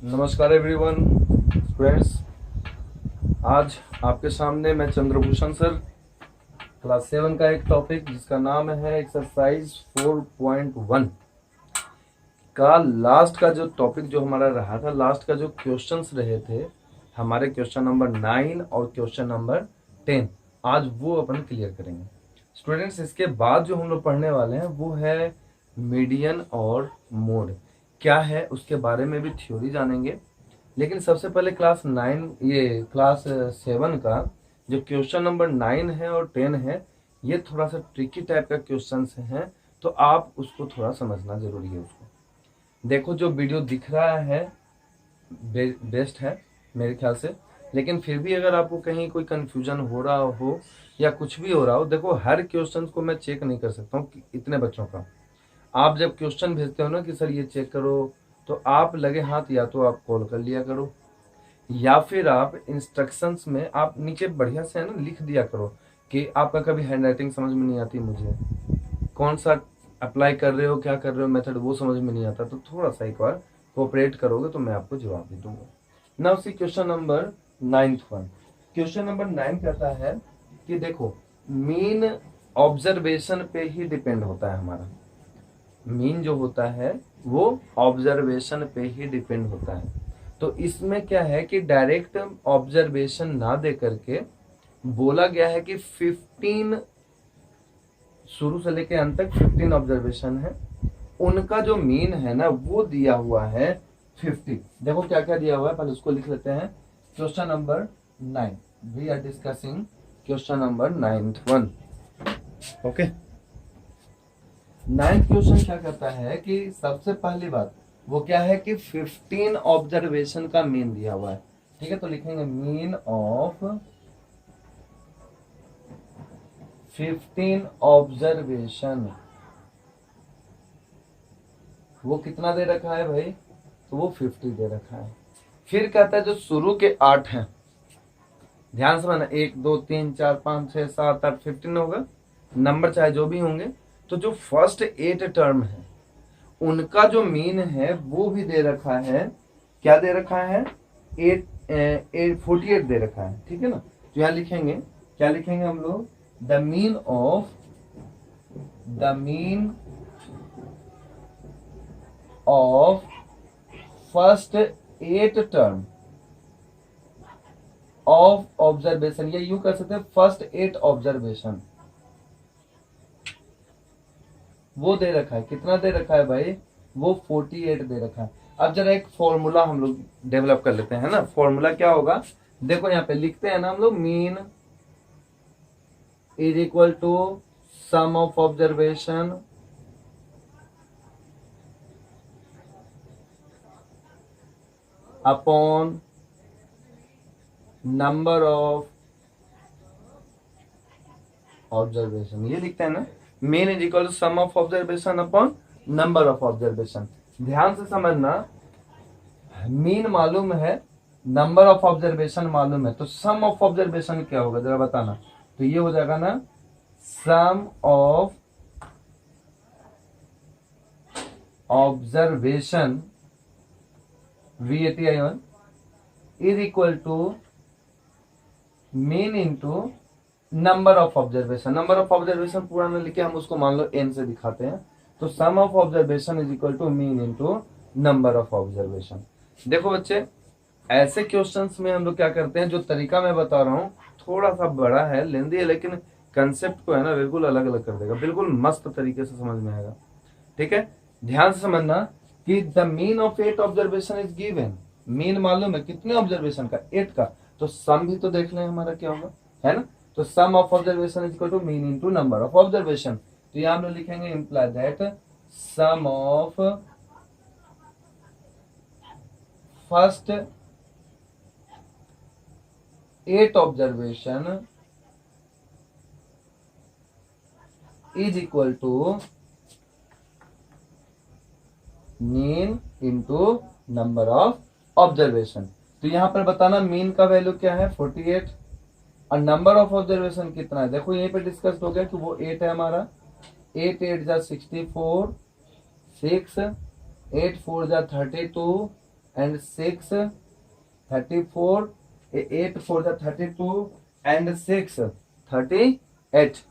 नमस्कार everyone friends. आज आपके सामने मैं चंद्रभूषण सर क्लास 7 का एक टॉपिक जिसका नाम है एक्सरसाइज 4.1 का लास्ट का जो टॉपिक जो हमारा रहा था, लास्ट का जो क्वेश्चंस रहे थे हमारे, क्वेश्चन नंबर 9 और क्वेश्चन नंबर 10, आज वो अपन क्लियर करेंगे स्टूडेंट्स। इसके बाद जो हम लोग पढ़ने वाले हैं वो है मीडियन और मोड क्या है, उसके बारे में भी थ्योरी जानेंगे। लेकिन सबसे पहले क्लास 7 का जो क्वेश्चन नंबर 9 है और 10 है, ये थोड़ा सा ट्रिकी टाइप का क्वेश्चन हैं, तो आप उसको थोड़ा समझना जरूरी है। उसको देखो, जो वीडियो दिख रहा है बेस्ट है मेरे ख्याल से, लेकिन फिर भी अगर आपको कहीं कोई कंफ्यूजन हो रहा हो या कुछ भी हो रहा हो, देखो हर क्वेश्चन को मैं चेक नहीं कर सकता हूँ इतने बच्चों का। आप जब क्वेश्चन भेजते हो ना कि सर ये चेक करो, तो आप लगे हाथ या तो आप कॉल कर लिया करो या फिर आप इंस्ट्रक्शंस में आप नीचे बढ़िया से है ना लिख दिया करो कि आपका कभी हैंडराइटिंग समझ में नहीं आती, मुझे कौन सा अप्लाई कर रहे हो, क्या कर रहे हो मेथड, वो समझ में नहीं आता, तो थोड़ा सा एक बार कोऑपरेट करोगे तो मैं आपको जवाब दे दूंगा। Now see question number 9 question number 9 कहता है कि देखो, मीन ऑब्जर्वेशन पे ही डिपेंड होता है हमारा। मीन जो होता है वो ऑब्जर्वेशन पे ही डिपेंड होता है। तो इसमें क्या है कि डायरेक्ट ऑब्जर्वेशन ना दे करके बोला गया है कि 15 शुरू से लेके अंत तक 15 ऑब्जर्वेशन है, उनका जो मीन है ना वो दिया हुआ है 50। देखो क्या क्या दिया हुआ है, पहले उसको लिख लेते हैं। Question number 9 we are discussing question number 9th okay. 9th question क्या कहता है कि सबसे पहली बात वो क्या है कि 15 ऑब्जर्वेशन का मीन दिया हुआ है। ठीक है, तो लिखेंगे मीन ऑफ 15 ऑब्जर्वेशन। वो कितना दे रखा है भाई, तो वो 50 दे रखा है। फिर कहता है जो शुरू के 8 हैं, ध्यान से माना 1 2 3 4 5 6 7 8 15 होगा, नंबर चाहे जो भी होंगे। तो जो फर्स्ट 8 टर्म है उनका जो मीन है वो भी दे रखा है। क्या दे रखा है, 48 दे रखा है। ठीक है ना, तो यहां लिखेंगे, क्या लिखेंगे हम लोग, the mean of first 8 term of observation, या यूं कर सकते हैं फर्स्ट 8 ऑब्जर्वेशन, वो दे रखा है। कितना दे रखा है भाई, वो 48 दे रखा है। अब जरा एक फॉर्मूला हम लोग डेवलप कर लेते हैं ना। फॉर्मूला क्या होगा, देखो यहाँ पे लिखते हैं ना हम लोग, mean is equal to sum of observation upon number of observation. ये लिखते हैं ना, mean is equal to sum of observation upon number of observation. ध्यान से समझना, मीन मालूम है, नंबर ऑफ ऑब्जर्वेशन मालूम है, तो सम ऑफ ऑब्जर्वेशन क्या होगा जरा बताना। तो ये हो जाएगा ना, sum of observation VATI1 is equal to mean into number of observation. Number of observation पूरा न लिखे, हम उसको मान लो n से दिखाते हैं। तो sum of observation is equal to mean into number of observation. देखो बच्चे, ऐसे क्वेश्चंस में हम लोग क्या करते हैं, जो तरीका मैं बता रहा हूँ थोड़ा सा बड़ा है, लेंदी है, लेकिन कंसेप्ट को है ना बिल्कुल अलग अलग कर देगा, बिल्कुल मस्त तरीके से समझ में आएगा। ठीक है, ध्यान से समझना कि the mean of 8 observation is given. Mean मालूम है कितने ऑब्जर्वेशन का, 8 का, तो सम भी तो देख लें हमारा क्या होगा, है ना। तो sum of observation is equal to mean into number of observation. तो यहां हम लोग लिखेंगे imply that sum of first 8 observation is equal to mean into number of observation. तो यहां पर बताना मीन का वैल्यू क्या है 48 और नंबर ऑफ ऑब्जर्वेशन कितना है। देखो यहीं पे डिस्कस हो गया कि वो 8 है हमारा। 8 8 जा 64, 6 8 4 जा 32, एंड 6 34, 8 4 जा 32 एंड 6 38।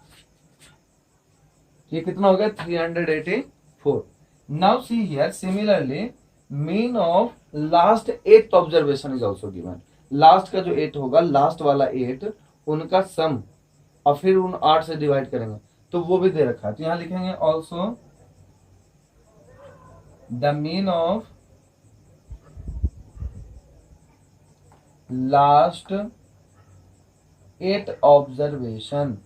ये कितना हो गया 384। Now see here similarly mean of last 8 observation is also given. Last का जो 8 होगा, लास्ट वाला 8, उनका सम और फिर उन 8 से डिवाइड करेंगे तो वो भी दे रखा है। तो यहां लिखेंगे also the mean of last 8 observation,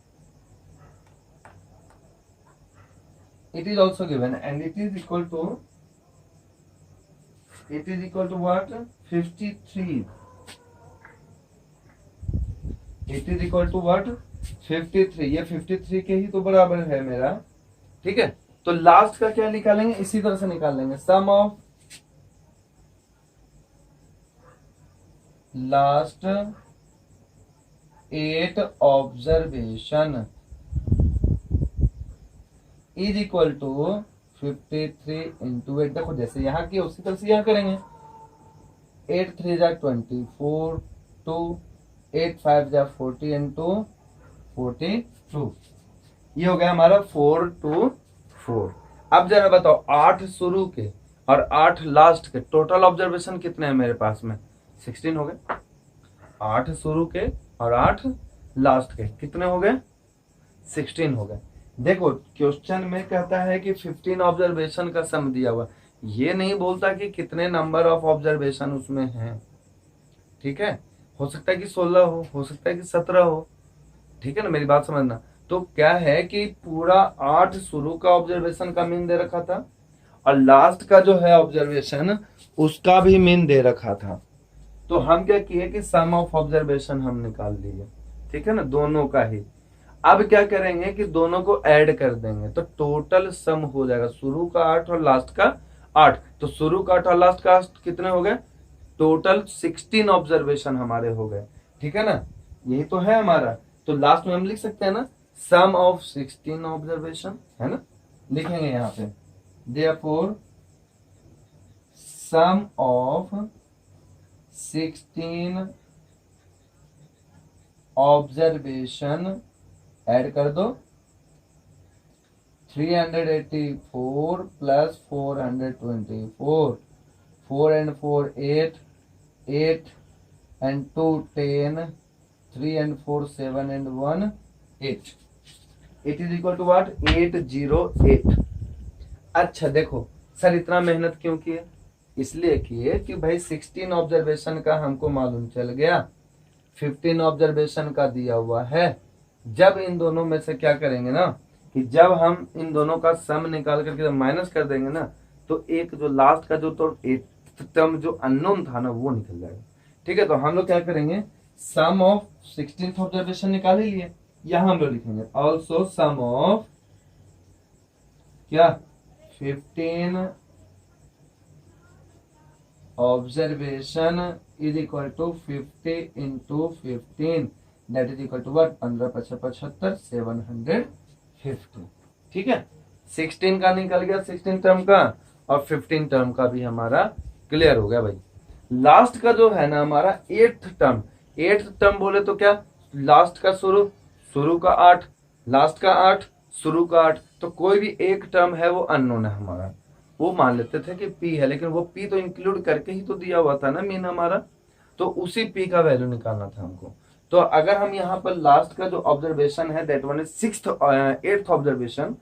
it is also given and it is equal to what 53। it is equal to what 53। ये 53 के ही तो बराबर है मेरा। ठीक है, तो लास्ट का क्या निकालेंगे, इसी तरह से निकाल लेंगे। Sum of last 8 observation is equal to 53 into 8। देखो जैसे यहाँ की उसी तरह से यहाँ करेंगे। 8 3 जा 24, 2 8 5 जा 40 इंटू 42। ये हो गया हमारा 424। अब जरा बताओ 8 शुरू के और 8 लास्ट के टोटल ऑब्जर्वेशन कितने हैं मेरे पास में? 16 हो गए। 8 शुरू के और 8 लास्ट के कितने हो गए? 16 हो गए। देखो क्वेश्चन में कहता है कि 15 ऑब्जर्वेशन का सम दिया हुआ, ये नहीं बोलता कि कितने नंबर ऑफ ऑब्जर्वेशन उसमें हैं। ठीक है, हो सकता है कि 16 हो सकता है कि 17 हो। ठीक है ना, मेरी बात समझना। तो क्या है कि पूरा 8 शुरू का ऑब्जर्वेशन का मीन दे रखा था और लास्ट का जो है ऑब्जर्वेशन उसका भी मीन दे रखा था। तो हम क्या किए कि सम ऑफ ऑब्जर्वेशन हम निकाल लिए। ठीक है ना, दोनों का ही। अब क्या करेंगे कि दोनों को ऐड कर देंगे तो टोटल सम हो जाएगा। शुरू का 8 और लास्ट का 8, तो शुरू का 8 और लास्ट का 8 कितने हो गए? टोटल 16 ऑब्जर्वेशन हमारे हो गए। ठीक है ना, यही तो है हमारा। तो लास्ट में हम लिख सकते हैं ना सम ऑफ 16 ऑब्जर्वेशन, है ना, लिखेंगे यहाँ पे। Therefore sum of 16 observation add कर दो। 384 plus 424, 4 and 4 8, 8 and 2 10, 3 and 4 7 and 1 8। It is equal to what 808। अच्छा देखो सर इतना मेहनत क्यों किए? इसलिए किए कि भाई 16 ऑब्जर्वेशन का हमको मालूम चल गया, 15 ऑब्जर्वेशन का दिया हुआ है। जब इन दोनों में से क्या करेंगे ना कि जब हम इन दोनों का सम निकाल करके माइनस कर देंगे ना तो एक जो लास्ट का जो तो टर्म जो अननोन था ना वो निकल जाएगा। ठीक है, तो हम लोग क्या करेंगे सम ऑफ 16th ऑब्जर्वेशन निकाल ही लिए, यहां हम लोग लिखेंगे ऑल्सो सम ऑफ क्या 15 observation is equal to 50 into 15 that is equal to what 15 5 75 750। ठीक है, 16 का निकल गया 16 टर्म का और 15 टर्म का भी हमारा क्लियर हो गया भाई। लास्ट का जो है ना हमारा 8th टर्म, 8th टर्म बोले तो क्या लास्ट का शुरू का 8, लास्ट का 8, शुरू का 8, तो कोई भी एक टर्म है वो अननोन है हमारा। वो मान लेते थे कि पी है, लेकिन वो पी तो इंक्लूड करके ही तो दिया हुआ था ना मीन हमारा, तो उसी पी का वैल्यू निकालना था हमको। तो अगर हम यहाँ पर लास्ट का जो ऑब्जर्वेशन है that one is 8th observation,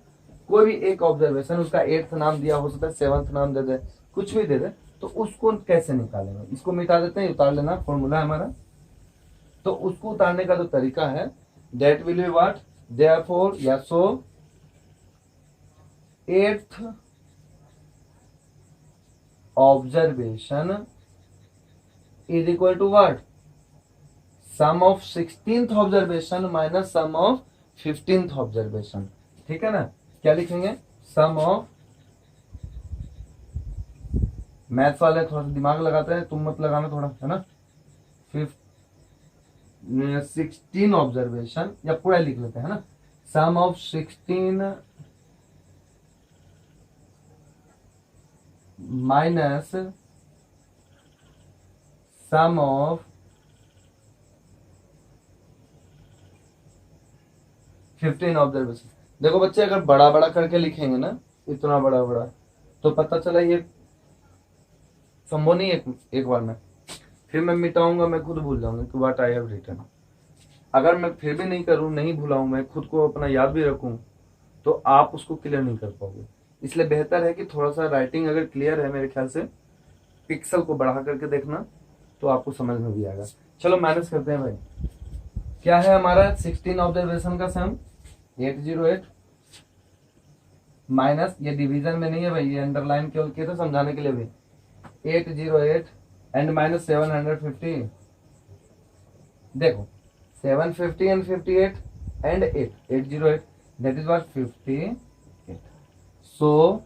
कोई भी एक ऑब्जर्वेशन उसका 8th नाम दिया हो सकता है, 7th नाम दे दे, कुछ भी दे दे, तो उसको कैसे निकालेंगे? इसको मिटा देते हैं, उतार लेना फॉर्मूला हमारा। तो उसको उतारने का जो तरीका है that will be what therefore या so 8th observation is equal to what sum of 16th observation minus sum of 15th observation. ठीक है ना, क्या लिखेंगे सम ऑफ, मैथ्स वाले थोड़ा सा दिमाग लगाते हैं, तुम मत लगाना थोड़ा, है ना। 16 ऑब्जर्वेशन या पूरा लिख लेते हैं ना, sum of 16 minus sum of 15 observation. देखो बच्चे, अगर बड़ा बड़ा करके लिखेंगे ना, इतना बड़ा बड़ा, तो पता चला ये संभव नहीं एक बार में। फिर मैं मिटाऊंगा, मैं खुद भूल जाऊंगा कि व्हाट आई हैव रिटन। अगर मैं फिर भी नहीं करूं, नहीं भुलाऊं, मैं खुद को अपना याद भी रखूं, तो आप उसको क्लियर नहीं कर पाओगे। इसलिए बेहतर है कि थोड़ा सा राइटिंग अगर क्लियर है, मेरे ख्याल से पिक्सल को बढ़ा करके देखना, तो आपको समझ में भी आएगा। चलो मैनेज करते हैं भाई। क्या है हमारा 16 ऑब्जर्वेशन का सम 808 माइनस, ये डिवीजन में नहीं है भाई, ये अंडरलाइन केवल किया था समझाने के लिए भी। 808 एंड माइनस 750। देखो 750 and 58 and 808, that is what 58। So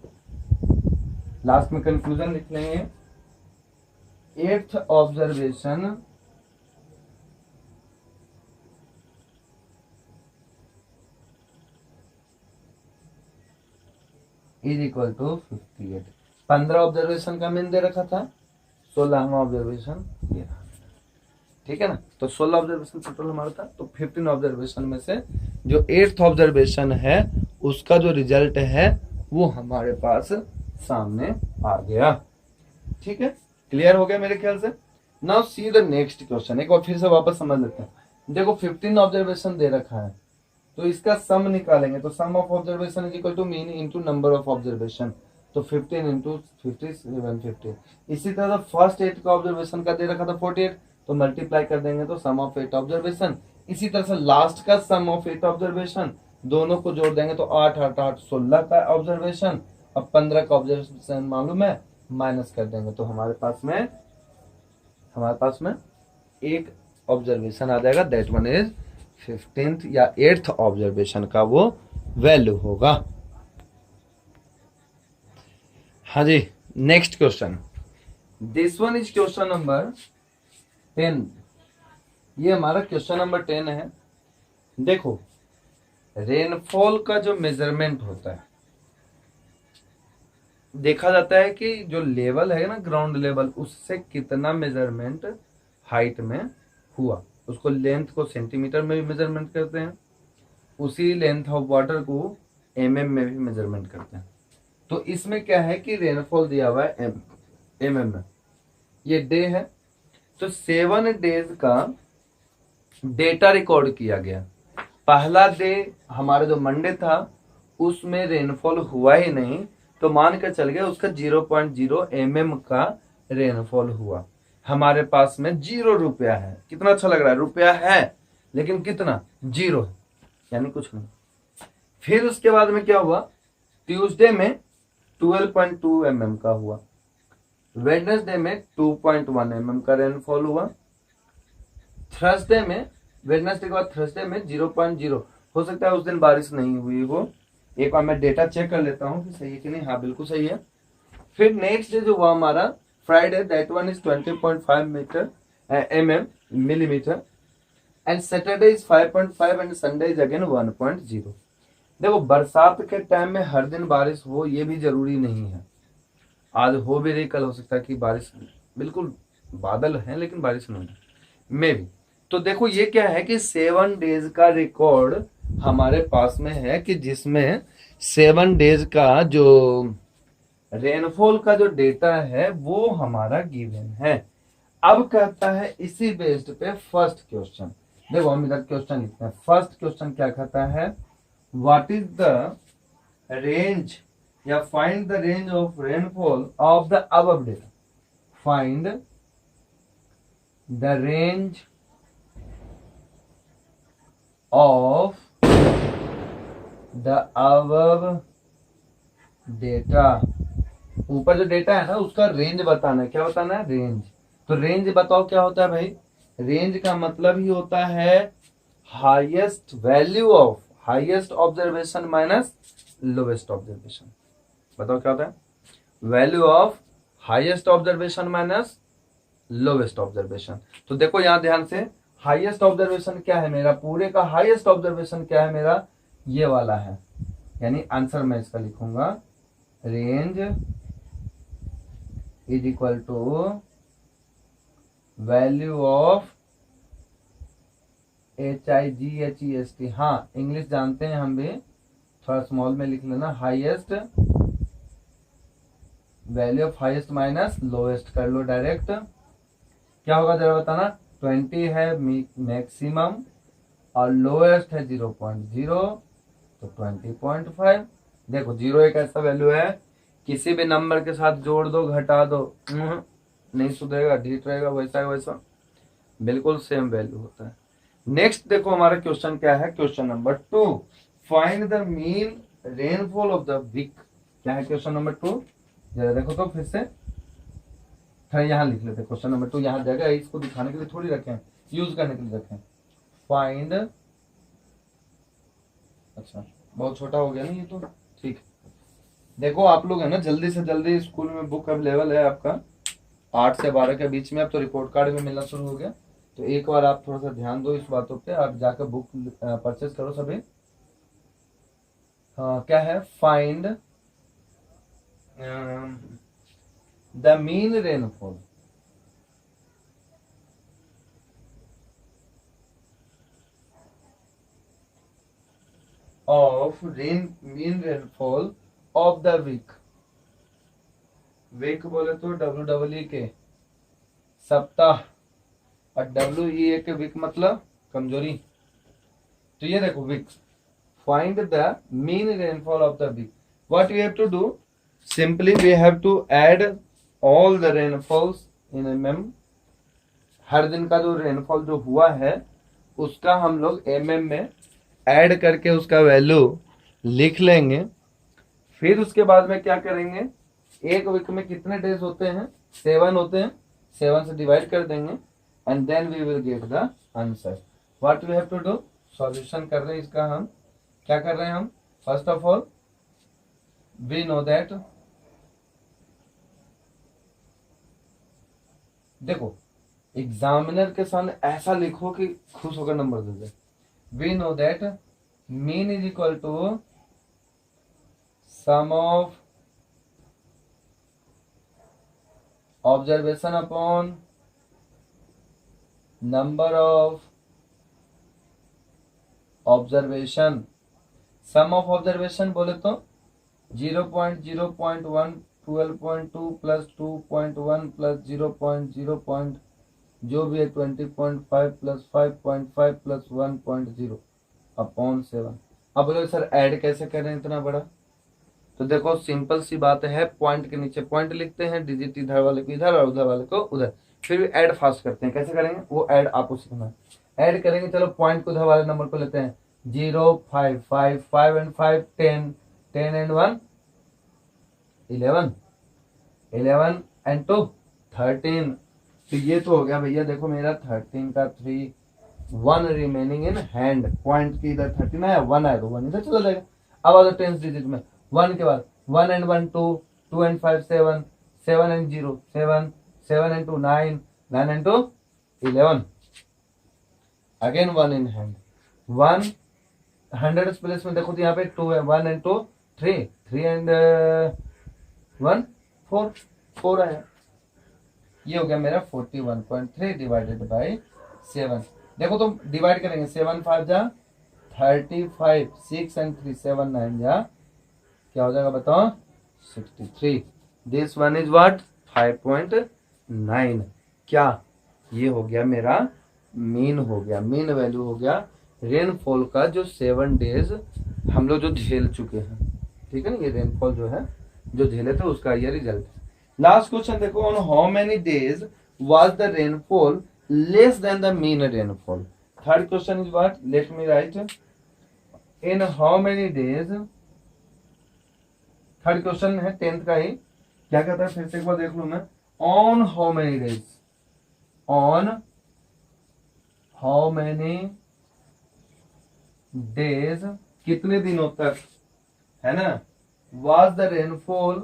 last में कंक्लूजन लिख लेंगे। 8th observation is equal to 58। 15 observation का मीन दे रखा था, 16वां ऑब्जर्वेशन ये रहा। ठीक है ना, तो 16 ऑब्जर्वेशन टोटल हमारा था, तो 15 ऑब्जर्वेशन में से जो 8th ऑब्जर्वेशन है उसका जो रिजल्ट है वो हमारे पास सामने आ गया। ठीक है, क्लियर हो गया मेरे ख्याल से। Now see the next question, एक बार फिर से वापस समझ लेते हैं। देखो 15 ऑब्जर्वेशन दे रखा है, तो इसका सम निकालेंगे, तो sum of observation is equal to mean into number of observation, तो 15 इंटू 50 750। इसी तरह फर्स्ट 8 का ऑब्जर्वेशन का दे रखा था 48, तो मल्टीप्लाई कर देंगे तो सम ऑफ 8 ऑब्जर्वेशन। इसी तरह से लास्ट का सम ऑफ 8 ऑब्जर्वेशन, दोनों को जोड़ देंगे तो 8 8 8 16 का ऑब्जर्वेशन। अब 15 का ऑब्जर्वेशन मालूम है, माइनस कर देंगे तो हमारे पास में एक ऑब्जर्वेशन आ जाएगा, दैट वन इज 15th या 8th ऑब्जर्वेशन का वो वैल्यू होगा। हाँ जी, next question, this one is question number 10। ये हमारा क्वेश्चन नंबर 10 है। देखो रेनफॉल का जो मेजरमेंट होता है, देखा जाता है कि जो लेवल है ना, ग्राउंड लेवल, उससे कितना मेजरमेंट हाइट में हुआ, उसको लेंथ को सेंटीमीटर में भी मेजरमेंट करते हैं, उसी लेंथ ऑफ वाटर को एमएम में भी मेजरमेंट करते हैं। तो इसमें क्या है कि रेनफॉल दिया हुआ है एमएम में, ये डे है, तो 7 डेज का डेटा रिकॉर्ड किया गया। पहला डे हमारा जो मंडे था उसमें रेनफॉल हुआ ही नहीं, तो मान कर चल गया उसका 0.0 mm का रेनफॉल हुआ। हमारे पास में 0 रुपया है। कितना अच्छा लग रहा है, रुपया है लेकिन कितना, 0 है, यानी कुछ नहीं। फिर उसके बाद में क्या हुआ, ट्यूसडे में 12.2 mm का हुआ, वेडनेसडे में 2.1 mm का रेनफॉल हुआ, थर्सडे में, वेडनेसडे के बाद थर्सडे में 0.0। हो सकता है उस दिन बारिश नहीं हुई हो, एक बार मैं डेटा चेक कर लेता हूँ कि सही है कि नहीं। हाँ बिल्कुल सही है। फिर नेक्स्ट डे जो हुआ हमारा Friday, that one is 20.5 mm millimetre, and Saturday is 5.5 and Sunday is again 1.0। देखो बरसात के टाइम में हर दिन बारिश हो ये भी जरूरी नहीं है, आज हो भी रही, कल हो सकता है कि बारिश, बिल्कुल बादल है लेकिन बारिश नहीं है, मे भी। तो देखो ये क्या है कि 7 डेज का रिकॉर्ड हमारे पास में है, कि जिसमें 7 डेज का जो रेनफॉल का जो डेटा है वो हमारा गिवन है। अब कहता है इसी बेस्ड पे फर्स्ट क्वेश्चन, देखो हम इधर क्वेश्चन लिखते हैं। फर्स्ट क्वेश्चन क्या कहता है, व्हाट इज द रेंज या find the range of rainfall of the above data. Find the range of the above data। ऊपर जो डेटा है ना उसका रेंज बताना है। क्या बताना है, रेंज। तो रेंज बताओ क्या होता है भाई, रेंज का मतलब ही होता है highest value of highest observation minus lowest observation. बताओ क्या होता है, value of highest observation minus lowest observation. तो देखो यहां ध्यान से, हाईएस्ट ऑब्जर्वेशन क्या है मेरा, पूरे का हाईएस्ट ऑब्जर्वेशन क्या है मेरा, ये वाला है, यानी आंसर मैं इसका लिखूंगा, range is equal to value of HIGHEST, हाँ इंग्लिश जानते हैं हम भी, थोड़ा स्मॉल में लिख लेना, highest value of highest minus lowest कर लो डायरेक्ट। क्या होगा जरा बताना। 20 है मैक्सिमम और लोएस्ट है 0.0, तो 20.5। देखो 0 एक ऐसा वैल्यू है, किसी भी नंबर के साथ जोड़ दो घटा दो नहीं सुधरेगा, ढीठ रहेगा, वैसा है वैसा, बिल्कुल सेम वैल्यू होता है। नेक्स्ट देखो हमारा क्वेश्चन क्या है, question number 2, find the mean rainfall of the week. क्या है क्वेश्चन नंबर 2, जरा देखो तो फिर से, थोड़ा यहाँ लिख लेते क्वेश्चन नंबर 2, यहाँ जगह है, इसको दिखाने के लिए थोड़ी रखे हैं, यूज करने के लिए रखे हैं। फाइंड, अच्छा बहुत छोटा हो गया ना ये तो, ठीक। देखो आप लोग है ना जल्दी से जल्दी, स्कूल में बुक अवेलेबल है आपका 8 से 12 के बीच में, अब तो रिपोर्ट कार्ड भी मिलना शुरू हो गया, तो एक बार आप थोड़ा सा ध्यान दो इस बातों पे, आप जाकर बुक परचेज करो सभी। हाँ क्या है, find the mean rainfall of mean rainfall of the week. Week बोले तो WEEK सप्ताह, और WEAK वीक मतलब कमजोरी। तो ये देखो week, find the mean rainfall of the week. What we have to do? Simply we have to add all the rainfalls in mm. हर दिन का जो रेनफॉल जो हुआ है उसका हम लोग mm में ऐड करके उसका वैल्यू लिख लेंगे। फिर उसके बाद में क्या करेंगे, एक वीक में कितने डेज होते हैं, 7 होते हैं, 7 से डिवाइड कर देंगे and then we will get the answer. What we have to do, solution कर रहे हैं इसका हम, क्या कर रहे हैं हम, first of all we know that, देखो एग्जामिनर के सामने ऐसा लिखो कि खुश होकर नंबर दे दे। We know that mean is equal to sum of observation upon number of observation. Sum of observation बोले तो 0.0.1 12.2 प्लस 2.1 प्लस 0.0 जो भी है 20.5 प्लस 5.5 प्लस 1.0 अपॉन 7। अब बोलो सर ऐड कैसे करें इतना बड़ा, तो देखो सिंपल सी बात है, पॉइंट के नीचे पॉइंट लिखते हैं, डिजिट इधर वाले को इधर और उधर वाले को उधर, फिर भी ऐड फास्ट करते हैं। कैसे करेंगे वो ऐड आपको सीखना है। ऐड करेंगे, चलो पॉइंट को उधर वाले नंबर को लेते हैं, 0 5 5 5 एंड 5 10 10 एंड 1 11 11 एंड 2 13। तो ये तो हो गया भैया, देखो मेरा 13 का 3 1 रिमेनिंग इन हैंड, पॉइंट की इधर 13 आया, 1 आया तो 1 इधर चला जाएगा। अब आ जाओ टेंस डिजिट में, 1 के बाद 1 and 1 2 2 and 5 7 7 and 0 7 7 and 2 9 9 and 2 11 again 1 in hand 1 100 place में देखो तो यहाँ पे 2 है, 1 एंड 2 3 3 एंड 1 4 4 आया। ये हो गया मेरा 41.3 डिवाइडेड बाई 7। देखो तो डिवाइड करेंगे, 7 5 जा 35, 6 एंड 3 7 9 जा क्या हो जाएगा बताओ 63। This one is what 5.9। क्या ये हो गया मेरा मीन, हो गया मीन वैल्यू, हो गया रेनफॉल का जो 7 डेज हम लोग जो झेल चुके हैं, ठीक है ना, ये रेनफॉल जो है जो झेले थे उसका ये रिजल्ट है। लास्ट क्वेश्चन देखो, on how many days was the rainfall less than the mean rainfall. Third question is what, let me right, in how many days, third question है 10th का ही, क्या कहता है फिर से एक बार देख लू मैं, on how many days, on how many days कितने दिनों तक, है ना, was the rainfall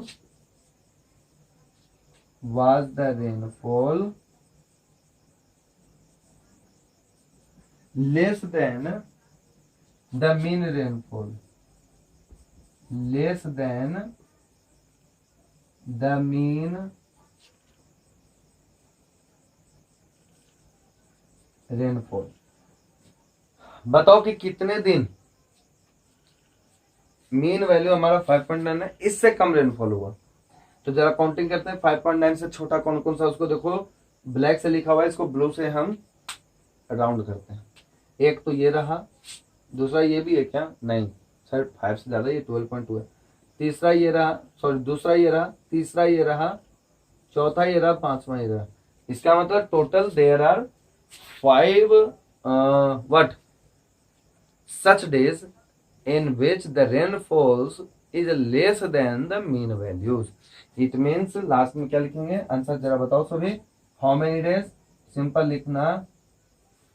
less than the mean rainfall, less than the mean rainfall. बताओ कि कितने दिन मीन वैल्यू हमारा 5.9 है, इससे कम रेनफॉल हुआ। तो जरा काउंटिंग करते हैं, 5.9 से छोटा कौन कौन सा, उसको देखो ब्लैक से लिखा हुआ है, इसको ब्लू से हम राउंड करते हैं। एक तो ये रहा, दूसरा ये भी है क्या, नहीं सर 5 से ज्यादा, ये 12.2 है। तीसरा ये रहा, सॉरी दूसरा ये रहा, तीसरा ये रहा, चौथा ये रहा, पांचवा ये रहा। इसका मतलब total there are 5 what such days in which the rainfalls is less than the mean values. It means last में क्या लिखेंगे, आंसर जरा बताओ सभी। हाउ मेनी डेज, सिंपल लिखना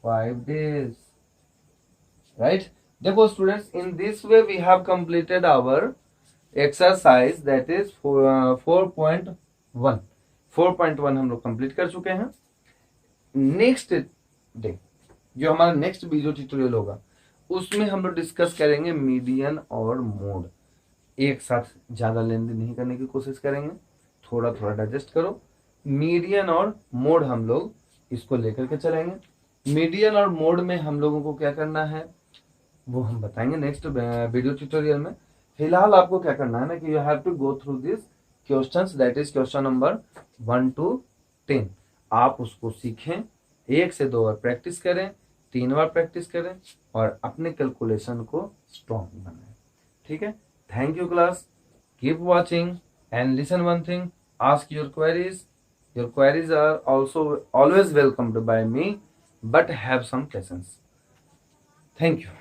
5 days, राइट। देखो students, in this way we have completed our exercise that is 4.1। 4.1 हम लोग कंप्लीट कर चुके हैं। नेक्स्ट डे जो हमारा नेक्स्ट वीडियो ट्यूटोरियल होगा, उसमें हम लोग डिस्कस करेंगे मीडियन और मोड। एक साथ ज्यादा लेंदी नहीं करने की कोशिश करेंगे, थोड़ा थोड़ा डाइजेस्ट करो। मीडियन और मोड हम लोग इसको लेकर के चलेंगे। मीडियन और मोड में हम लोगों को क्या करना है वो हम बताएंगे नेक्स्ट वीडियो ट्यूटोरियल में। फिलहाल आपको क्या करना है ना कि you have to go through this questions, that is question number 1 to 10। आप उसको सीखें, 1 से 2 बार प्रैक्टिस करें, 3 बार प्रैक्टिस करें और अपने कैलकुलेशन को स्ट्रॉन्ग बनाएं। ठीक है, thank you class, keep watching and listen one thing, ask your queries. Your queries are also always welcomed by me, but have some patience. Thank you.